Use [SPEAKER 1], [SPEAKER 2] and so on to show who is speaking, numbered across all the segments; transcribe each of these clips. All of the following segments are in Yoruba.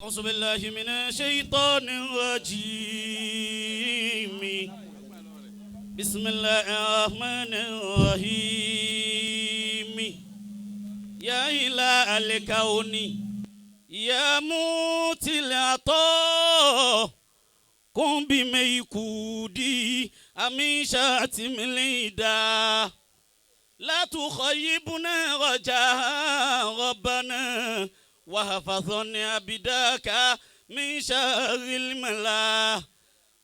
[SPEAKER 1] أعوذ بالله من الشيطان الرجيم. بسم الله الرحمن الرحيم. يا إله الكون يا موتي العطاء قم بميكودي أميشات مليدا لا تخيبنا رجاء ربنا وحفظني عبدك من شر الملا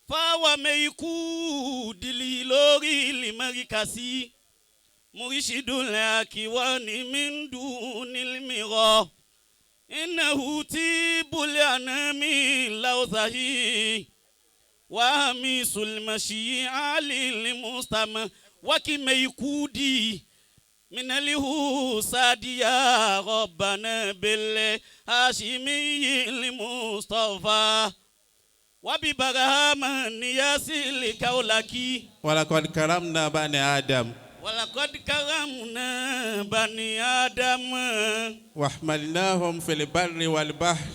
[SPEAKER 1] فهو ميكود لي لوري لمركسي مرشد الأكوان من دون المرى إنه تيب الأنام لو ظهي واميس المشي علي المستمع وكميكودي من الهوساد يا ربنا بالهاشمي المصطفى وببرهام ياسل كولكي
[SPEAKER 2] ولقد كرمنا بني آدم وحملناهم في البر والبحر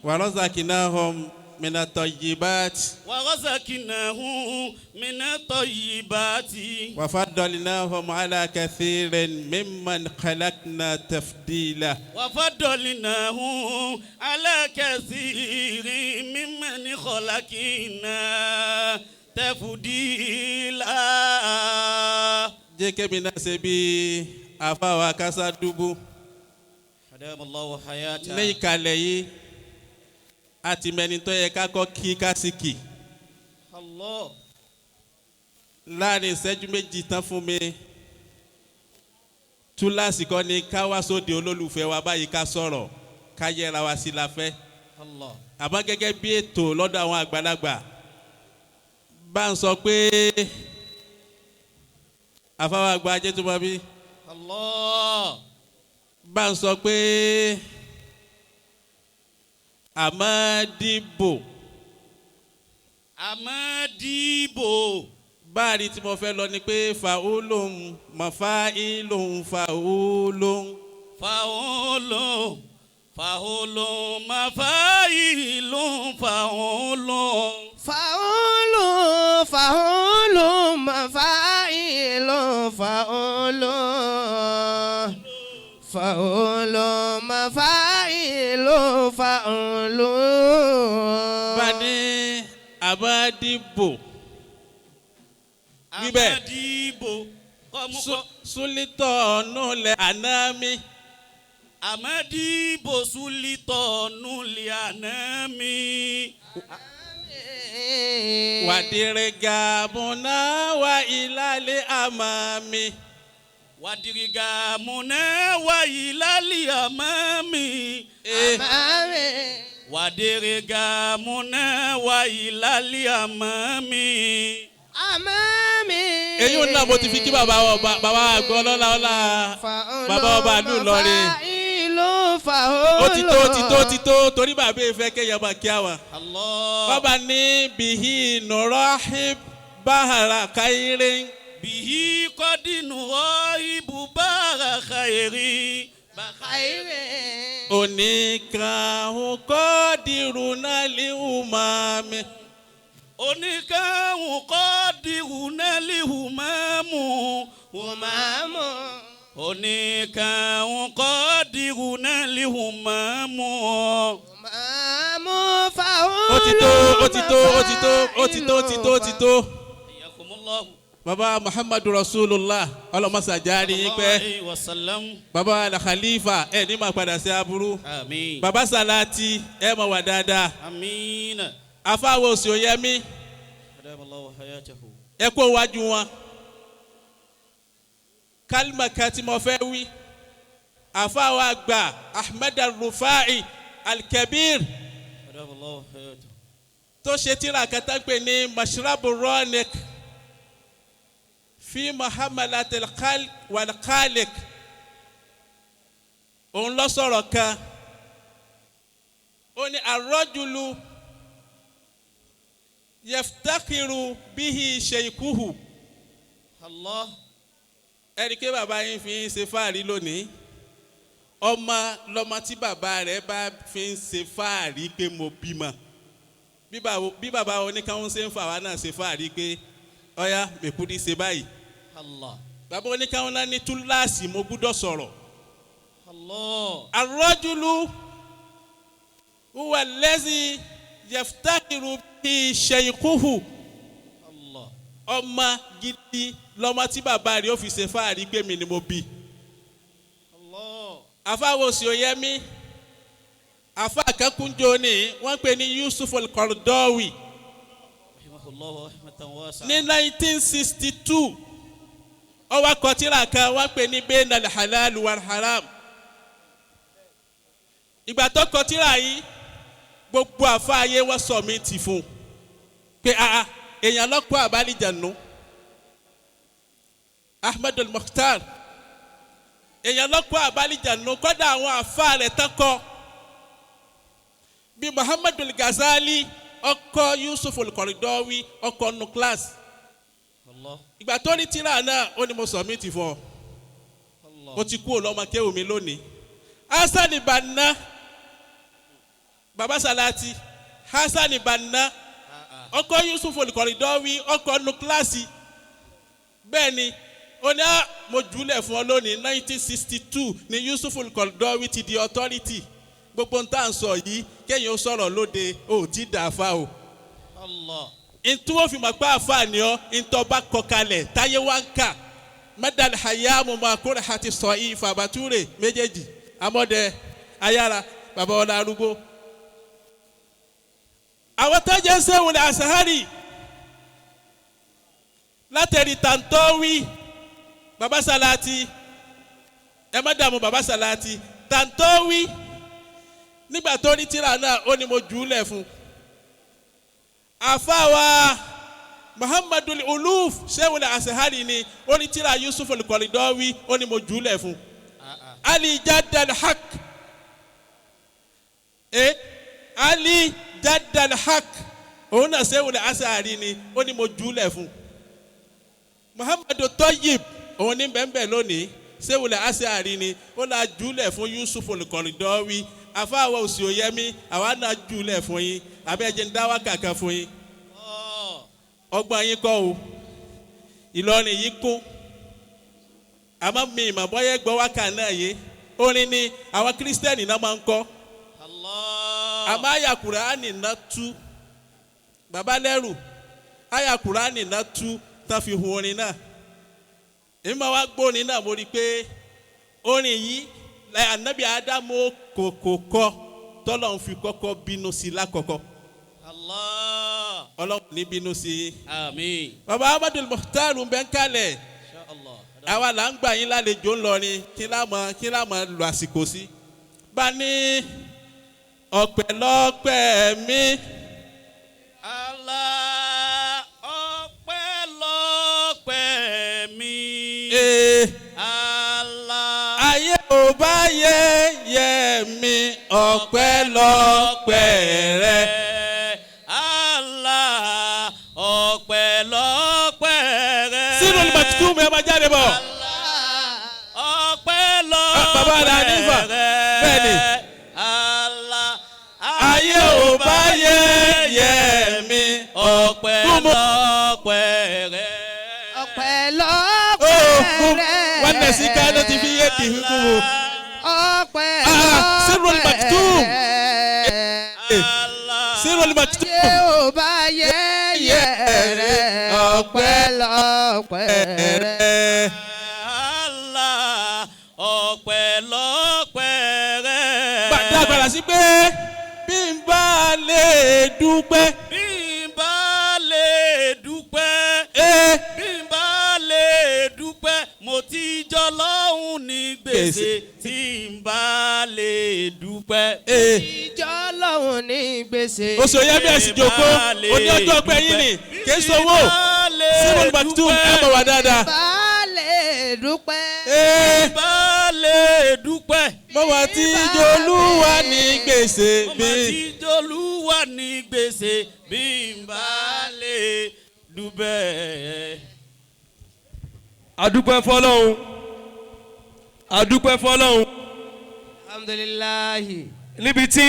[SPEAKER 2] ورزقناهم من الطيبات وفضلناهم على كثير ممن خلقنا تفضيلا jẹ́kẹ́ mi náà ṣe bí àfáwà Kásádùbù ní ìkàlẹ̀ yìí àti mẹ́ni tó yẹ ká kọ́ kí kásìkì láàrin ìṣẹ́jú méjì tán fún mi túláàsì kọ́ ni ká wá sóde olólùfẹ́ wa báyìí ká sọ̀rọ̀ ká yẹra wa sí la fẹ́ àmọ́ gẹ́gẹ́ bí ètò lọ́dọ̀ àwọn àgbàlagbà bá ń sọ pé àfáwà àgbà ajé tó máa bí bá ń sọ pé Amadibo báàrí tí mo fẹ́ lọ ni pé fàólòun mafa'ilun fàólòun
[SPEAKER 1] mafa'ilun fàólòun
[SPEAKER 3] mafa'ilun fàólòun mafa'ilun fàólòun.
[SPEAKER 2] Bani Amadibo wíbẹ̀ sulitọ̀ nulẹ̀ anami.
[SPEAKER 1] Amadibo sulitọ̀ nulẹ̀ anami.
[SPEAKER 2] Wàdìrìgà múná wà ìlàlẹ̀ àmàmi.
[SPEAKER 1] Wàdìrìgà múná wà ìlàlẹ̀ àmàmi. Wàdìrìgà múná wà ìlàlẹ̀ àmàmi.
[SPEAKER 2] Èyí ò náà mo ti fi kí bàbá àgbọ̀ ọlọ́lá bàbá ọba àlù lọ́rin. Ó ti tó torí bàbá ìfẹ́ kéèyàn máa kí àwọn. Bàbá ní bìhí nùrọ̀hìn báhàrà káyéré.
[SPEAKER 1] Bìhí kọ́dí nùrọ̀hìn báhàrà káyéré.
[SPEAKER 2] Oníkàhùn kọ́dìrú náà lè hùmàmì.
[SPEAKER 1] Oníkàhùn kọ́dìrú náà lè hùmàmù. Oníkàhùn kọ́dìrú náà lè hùmàmù. Ó ti tó. Baba Muhammadu Rasulullah ọlọmọsà jáde yín pẹ́. Baba Al-Khalifa ẹ ní máa padà sí aburú. Baba Salati ẹ máa wà dáadáa. Afáwo òsì òyẹmí ẹ kó wájú wọn. Kálímà kan tí mo fẹ́ wí. Afáwo àgbà Ahmed Al-Rufai Al-Kabir tó ṣe tírà kẹta pé ní Mashrabu Ronik fi Muhammad al-Khaliq wal-Khaliq òun lọ sọ̀rọ̀ kan ó ní ar-rajulu yaftakiru bihi sheikuhu ẹ̀rí pé bàbá yín fi ń ṣe fáàrí lónìí
[SPEAKER 2] ọmọ lọmọ tí bàbá rẹ̀ bá fi ń ṣe fáàrí pé mo bímọ bí bàbá oníkàwọn ṣe ń fà wá náà ṣe fáàrí pé ọ̀yá mẹ́kúdí ṣe báyìí
[SPEAKER 1] Allah.
[SPEAKER 2] bàbá oníkàwọn náà ní túláàsì mo gbúdọ̀ sọ̀rọ̀
[SPEAKER 1] Allah.
[SPEAKER 2] ar-rajulu huwa allazi yaftakiru bi shaykhuhu
[SPEAKER 1] Allah.
[SPEAKER 2] ọmọ gidi lọmọ tí bàbá rẹ̀ ó fi ṣe fáàrí pé mi ni mo bí.
[SPEAKER 1] Allah.
[SPEAKER 2] àfáwọ̀ sí oyẹ́mí àfa kankunjo ni wọ́n pè ní Yusuf al-Qaradawi
[SPEAKER 1] rahimahullah rahmatan wasi'a.
[SPEAKER 2] ní 1962 ó wá kọ tírà kan wọ́n pè ní bayna al-halal wal-haram. ìgbà tó kọ tírà yìí gbogbo àfa ayé wọ́n sọ mí ti fún pé èèyàn lọ́pọ̀ àbálìjànú Ahmed al-Mukhtar èèyàn lọ́pọ̀ àbálìjànú kọ́dà àwọn àfa rẹ̀ tán kọ́ bí Muhammadu al-Ghazali ọkọ Yusuf al-Qaradawi ọkọ nu class ìgbà tó ní tírà náà ó ní mo submit fún ọ mo ti kú ọlọ́mọ kéwù mi lónìí. Hasan Banna Baba Salati Hasan Banna ọkọ Yusuf al-Qaradawi ọkọ nu class bẹ́ẹ̀ ni ó ní mo jùlẹ̀ fún ọ lónìí 1962 ni Yusuf al-Qaradawi ti di authority. Gbogbo ń tà ń sọ yìí kéèyàn ó sọ̀rọ̀ lóde ó ti dà fa o. Ntú wọ́n fi mọ̀ pé àfa ni ọ́ ntọ́ bá kọ kalẹ̀ táyé wá ń kà mẹ́dàlì hayamu makore hati sọ ifá bàtúrè méjèèjì amọ̀dẹ ayára bàbá ọ̀la arúgbó. àwọn tó jẹ́ sẹ́wọ̀n àṣàhárì látẹ̀rí tàǹtọ́wì Baba Salati ẹ má dààmú Baba Salati tàǹtọ́wì. Nígbà tó ní tírà náà ó ní mo jùlẹ̀ fún àfáwà Muhammadul Uluf sẹ́wọ̀n àṣehárì ni ó ní tírà Yusuf al-Qaradawi ó ní mo jùlẹ̀ fún Ali Jaddal Haq Ali Jaddal Haq òun náà sẹ́wọ̀n àṣehárì ni ó ní mo jùlẹ̀ fún Muhammadu Tayyib òun ní bẹ́ẹ̀ lónìí sẹ́wọ̀n àṣehárì ni ó náà jùlẹ̀ fún Yusuf al-Qaradawi àfáwọ̀ òsì òyẹ́mí àwa náà jùlẹ̀ fún yín abẹ́jẹ́ ń dá wákàkà fún yín ọgbọ́n yín kọ́ o Ìlọrin yìí kún àmọ́ mi ìmọ̀ bọ́yẹ́ gbọ́ wákà náà yé orin ni àwọn kírísítẹ́nì náà máa ń kọ́ àmọ́ àyà Kùránì náà tú bàbá lẹ́rù àyà Kùránì náà tú tán fi hun orin náà èmi máa wá gbórin náà mo rí i pé orin yìí Ànábì Ádámù kòkòkò tọ́lọ́run fi kọ́kọ́ bínú sí lákọ̀ọ́kọ́. Allah. Ọlọ́run ní bínú sí.
[SPEAKER 1] Àmín.
[SPEAKER 2] Baba Ahmadu al-Mukhtar ń bẹ ń kalẹ̀. Àwa là ń gbà yín lálejò ńlọrin kí lámọ̀ lu àsìkò sí. Bá ní ọpẹ́lọpẹ́ mi.
[SPEAKER 1] Allah ọpẹ́lọpẹ́ mi.
[SPEAKER 2] Ayé ò bá yẹ mi ọpẹ́lọpẹ́ rẹ.
[SPEAKER 1] Allah ọpẹ́lọpẹ́ rẹ.
[SPEAKER 2] Sínú Al-Maktoum ẹ máa jáde bọ̀.
[SPEAKER 1] Ọpẹ́lọpẹ́ rẹ.
[SPEAKER 2] Bẹ́ẹ̀ni.
[SPEAKER 1] Allah
[SPEAKER 2] ayé ò bá yẹ mi
[SPEAKER 1] ọpẹ́lọpẹ́ rẹ.
[SPEAKER 3] Ọpẹ́lọpẹ́ rẹ.
[SPEAKER 2] Wọ́n lẹ̀ sí ká ló ti fi yé kì í kú wo. Sínú Al-Maktoum. Sínú Al-Maktoum.
[SPEAKER 3] Ayé ò bá yẹ rẹ. Ọpẹ́lọpẹ́ rẹ.
[SPEAKER 1] Allah ọpẹ́lọpẹ́ rẹ.
[SPEAKER 2] Gbàdúrà sí pé bí n bá lè dúpẹ́.
[SPEAKER 1] Bí n bá lè dúpẹ́. Bí n bá lè dúpẹ́. Mo ti jọ lọ́hùn ní gbèsè. Tí n bá lè dúpẹ́.
[SPEAKER 3] Ìjọ lọ́hùn ní gbèsè.
[SPEAKER 2] Oṣù yẹn bí ẹ̀sìn jòkó oní ọjọ́ ọgbẹ́ yín ni kì í sowó sínú Al-Maktoum ẹ̀ bọ̀ wá dáadáa.
[SPEAKER 3] Bá lè dúpẹ́.
[SPEAKER 1] Bá lè dúpẹ́.
[SPEAKER 2] Mo wà tí Jolúwa ní gbèsè
[SPEAKER 1] Mo mà ti jolúwa ní gbèsè bí n bá lè dúpẹ́.
[SPEAKER 4] Adúpẹ́ fọ́lọ́run. Adúpẹ́ fọ́lọ́run.
[SPEAKER 3] alhamdulilayi.
[SPEAKER 4] níbi tí